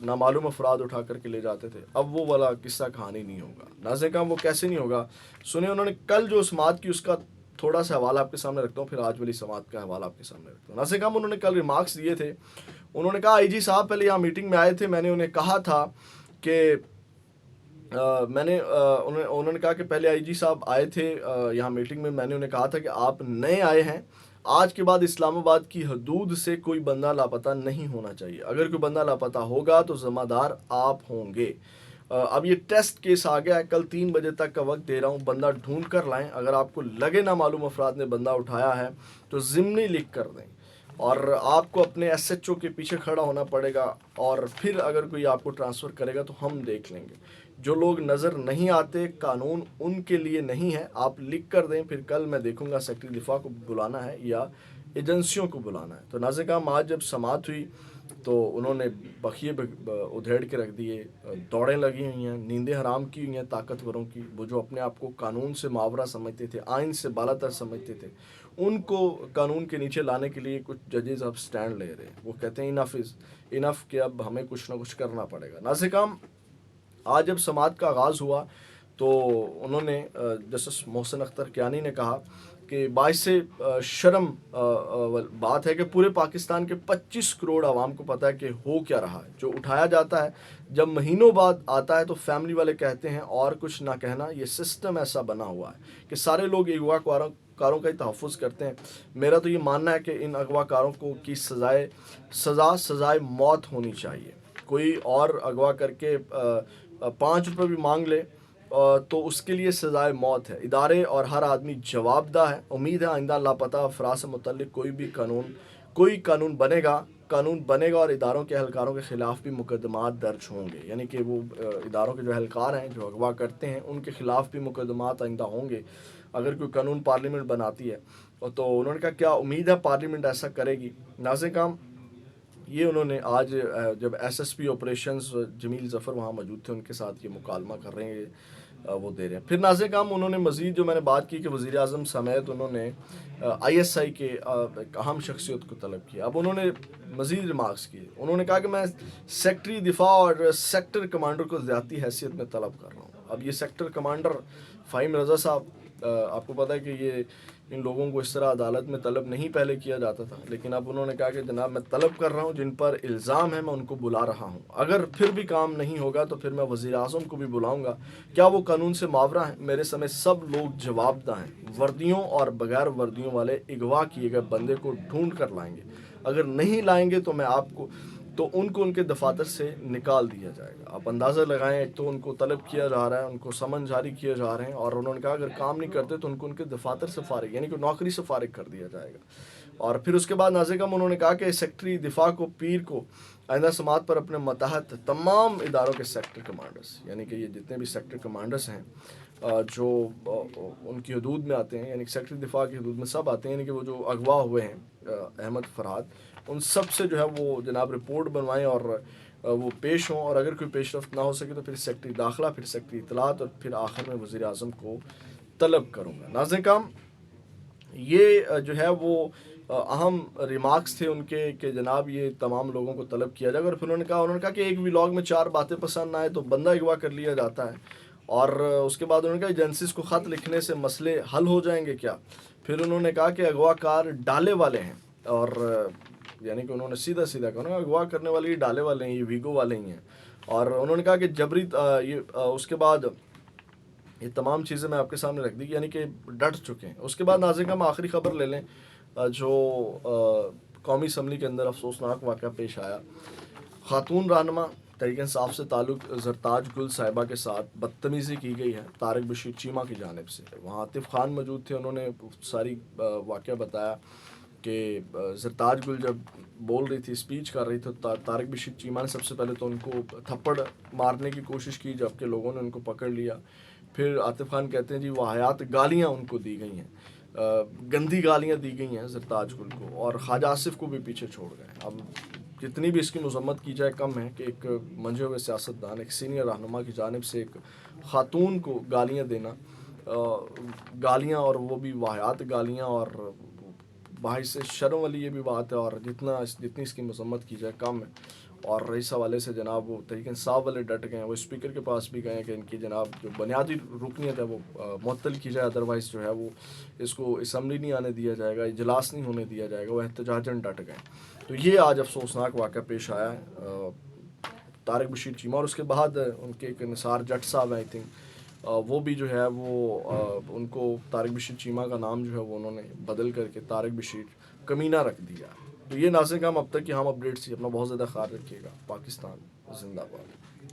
نامعلوم افراد اٹھا کر کے لے جاتے تھے. اب وہ والا قصہ کہانی نہیں ہوگا. ناظرین کرام وہ کیسے نہیں ہوگا؟ سنیں انہوں نے کل جو سماعت کی اس کا تھوڑا سا حوالہ آپ کے سامنے رکھتا ہوں، پھر آج والی سماعت کا حوالہ آپ کے سامنے رکھتا ہوں. ناظرین کرام انہوں نے کل ریمارکس دیے تھے. انہوں نے کہا آئی جی صاحب پہلے یہاں میٹنگ میں آئے تھے، میں نے انہیں کہا تھا کہ انہوں نے کہا کہ پہلے آئی جی صاحب آئے تھے یہاں میٹنگ میں نے انہیں کہا تھا کہ آپ نئے آئے ہیں، آج کے بعد اسلام آباد کی حدود سے کوئی بندہ لاپتہ نہیں ہونا چاہیے. اگر کوئی بندہ لاپتہ ہوگا تو ذمہ دار آپ ہوں گے. اب یہ ٹیسٹ کیس آ گیا ہے، کل 3 بجے تک کا وقت دے رہا ہوں، بندہ ڈھونڈ کر لائیں. اگر آپ کو لگے نامعلوم افراد نے بندہ اٹھایا ہے تو ضمنی لکھ کر دیں، اور آپ کو اپنے ایس ایچ او کے پیچھے کھڑا ہونا پڑے گا، اور پھر اگر کوئی آپ کو ٹرانسفر کرے گا تو ہم دیکھ لیں گے. جو لوگ نظر نہیں آتے قانون ان کے لیے نہیں ہے، آپ لکھ کر دیں. پھر کل میں دیکھوں گا سیکرٹری دفاع کو بلانا ہے یا ایجنسیوں کو بلانا ہے. تو ناظرین کرام آج جب سماعت ہوئی تو انہوں نے بخیے ادھیڑ کے رکھ دیے، دوڑیں لگی ہوئی ہیں، نیندیں حرام کی ہوئی ہیں طاقتوروں کی. وہ جو اپنے آپ کو قانون سے ماورا سمجھتے تھے، آئین سے بالا تر سمجھتے تھے، ان کو قانون کے نیچے لانے کے لیے کچھ ججز اب سٹینڈ لے رہے ہیں. وہ کہتے ہیں انف کہ اب ہمیں کچھ نہ کچھ کرنا پڑے گا. ناظرین کرام آج جب سماعت کا آغاز ہوا تو انہوں نے جسٹس محسن اختر کیانی نے کہا کہ باعث شرم بات ہے کہ پورے پاکستان کے 25 کروڑ عوام کو پتہ ہے کہ ہو کیا رہا ہے. جو اٹھایا جاتا ہے جب مہینوں بعد آتا ہے تو فیملی والے کہتے ہیں اور کچھ نہ کہنا. یہ سسٹم ایسا بنا ہوا ہے کہ سارے لوگ اغوا کاروں کا ہی تحفظ کرتے ہیں. میرا تو یہ ماننا ہے کہ ان اغوا کاروں کو کی سزائے موت ہونی چاہیے. کوئی اور اغوا کر کے 5 روپے بھی مانگ لے تو اس کے لیے سزائے موت ہے. ادارے اور ہر آدمی جواب دہ ہے. امید ہے آئندہ لاپتہ افراد سے متعلق کوئی قانون بنے گا اور اداروں کے اہلکاروں کے خلاف بھی مقدمات درج ہوں گے. یعنی کہ وہ اداروں کے جو اہلکار ہیں جو اغوا کرتے ہیں ان کے خلاف بھی مقدمات آئندہ ہوں گے اگر کوئی قانون پارلیمنٹ بناتی ہے. تو انہوں نے کہا کیا امید ہے پارلیمنٹ ایسا کرے گی. ناظرین کرام یہ انہوں نے آج جب ایس ایس پی آپریشنز جمیل ظفر وہاں موجود تھے ان کے ساتھ یہ مکالمہ کر رہے ہیں، وہ دے رہے ہیں. پھر ناظرین کرام انہوں نے مزید جو میں نے بات کی کہ وزیر اعظم سمیت انہوں نے آئی ایس آئی کے ایک اہم شخصیت کو طلب کیا. اب انہوں نے مزید ریمارکس کیے. انہوں نے کہا کہ میں سیکٹری دفاع اور سیکٹر کمانڈر کو ذاتی حیثیت میں طلب کر رہا ہوں. اب یہ سیکٹر کمانڈر فہیم رضا صاحب، آپ کو پتہ ہے کہ یہ ان لوگوں کو اس طرح عدالت میں طلب نہیں پہلے کیا جاتا تھا، لیکن اب انہوں نے کہا کہ جناب میں طلب کر رہا ہوں، جن پر الزام ہے میں ان کو بلا رہا ہوں. اگر پھر بھی کام نہیں ہوگا تو پھر میں وزیر اعظم کو بھی بلاؤں گا. کیا وہ قانون سے ماورا ہیں؟ میرے سمیت سب لوگ جواب دہ ہیں. وردیوں اور بغیر وردیوں والے اغوا کیے گئے بندے کو ڈھونڈ کر لائیں گے. اگر نہیں لائیں گے تو ان کو ان کے دفاتر سے نکال دیا جائے گا. آپ اندازہ لگائیں، ایک تو ان کو طلب کیا جا رہا ہے، ان کو سمن جاری کیے جا رہے ہیں، اور انہوں نے کہا اگر کام نہیں کرتے تو ان کو ان کے دفاتر سے فارغ، یعنی کہ نوکری سے فارغ کر دیا جائے گا. اور پھر اس کے بعد ناظرین کرام انہوں نے کہا کہ سیکٹری دفاع کو پیر کو آئندہ سماعت پر اپنے ماتحت تمام اداروں کے سیکٹر کمانڈرز، یعنی کہ یہ جتنے بھی سیکٹر کمانڈرز ہیں جو ان کی حدود میں آتے ہیں، یعنی سیکٹری دفاع کی حدود میں سب آتے ہیں، یعنی کہ وہ جو اغوا ہوئے ہیں احمد فرحاد، ان سب سے جو ہے وہ جناب رپورٹ بنوائیں اور وہ پیش ہوں. اور اگر کوئی پیش رفت نہ ہو سکے تو پھر سیکٹری داخلہ، پھر سیکٹری اطلاعات، اور پھر آخر میں وزیر اعظم کو طلب کروں گا. ناظرین کرام یہ جو ہے وہ اہم ریمارکس تھے ان کے کہ جناب یہ تمام لوگوں کو طلب کیا جائے گا. اور پھر انہوں نے کہا کہ ایک ولاگ میں 4 باتیں پسند نہ آئے تو بندہ اغوا کر لیا جاتا ہے. اور اس کے بعد انہوں نے کہا ایجنسیز کو خط لکھنے سے مسئلے حل ہو جائیں گے کیا. پھر انہوں نے کہا کہ اغوا کار ڈالے والے ہیں، اور یعنی کہ انہوں نے سیدھا کہا اغوا کرنے والے یہ ڈالے والے ہیں، یہ ویگو والے ہی ہیں. اور انہوں نے کہا کہ جبری اس کے بعد یہ تمام چیزیں میں آپ کے سامنے رکھ دی، یعنی کہ ڈٹ چکے ہیں. اس کے بعد ناظرین کا ہم آخری خبر لے لیں جو قومی اسمبلی کے اندر افسوسناک واقعہ پیش آیا. خاتون رہنما تحریک انصاف سے تعلق زرتاج گل صاحبہ کے ساتھ بدتمیزی کی گئی ہے طارق بشیر چیمہ کی جانب سے. وہاں عاطف خان موجود تھے، انہوں نے ساری واقعہ بتایا کہ زرتاج گل جب بول رہی تھی، اسپیچ کر رہی تھی، طارق بشیر چیمہ نے سب سے پہلے تو ان کو تھپڑ مارنے کی کوشش کی، جبکہ لوگوں نے ان کو پکڑ لیا. پھر عاطف خان کہتے ہیں جی واہیات گالیاں ان کو دی گئی ہیں، گندی گالیاں دی گئی ہیں زرتاج گل کو، اور خواجہ آصف کو بھی پیچھے چھوڑ گئے. اب جتنی بھی اس کی مذمت کی جائے کم ہے کہ ایک منجھے ہوئے سیاستدان، ایک سینئر رہنما کی جانب سے ایک خاتون کو گالیاں دینا، گالیاں اور وہ بھی واہیات گالیاں، اور باعث شرم والی یہ بھی بات ہے. اور جتنی اس کی مذمت کی جائے کم ہے. اور رئیس حوالے سے جناب وہ تحریک انصاف والے ڈٹ گئے ہیں، وہ اسپیکر کے پاس بھی گئے ہیں کہ ان کی جناب جو بنیادی رکنیت ہے وہ معطل کی جائے، ادروائز جو ہے وہ اس کو اسمبلی نہیں آنے دیا جائے گا، اجلاس نہیں ہونے دیا جائے گا، وہ احتجاجاً ڈٹ گئے. تو یہ آج افسوسناک واقعہ پیش آیا ہے طارق بشیر چیمہ. اور اس کے بعد ان کے ایک نثار جٹ صاحب ہیں آئی تھنک، وہ بھی جو ہے وہ ان کو طارق بشیر چیمہ کا نام جو ہے وہ انہوں نے بدل کر کے طارق بشیر کمینہ رکھ دیا. تو یہ ناظرین کا ہم اب تک کہ ہم اپڈیٹس ہی اپنا بہت زیادہ خیال رکھیے گا. پاکستان زندہ باد.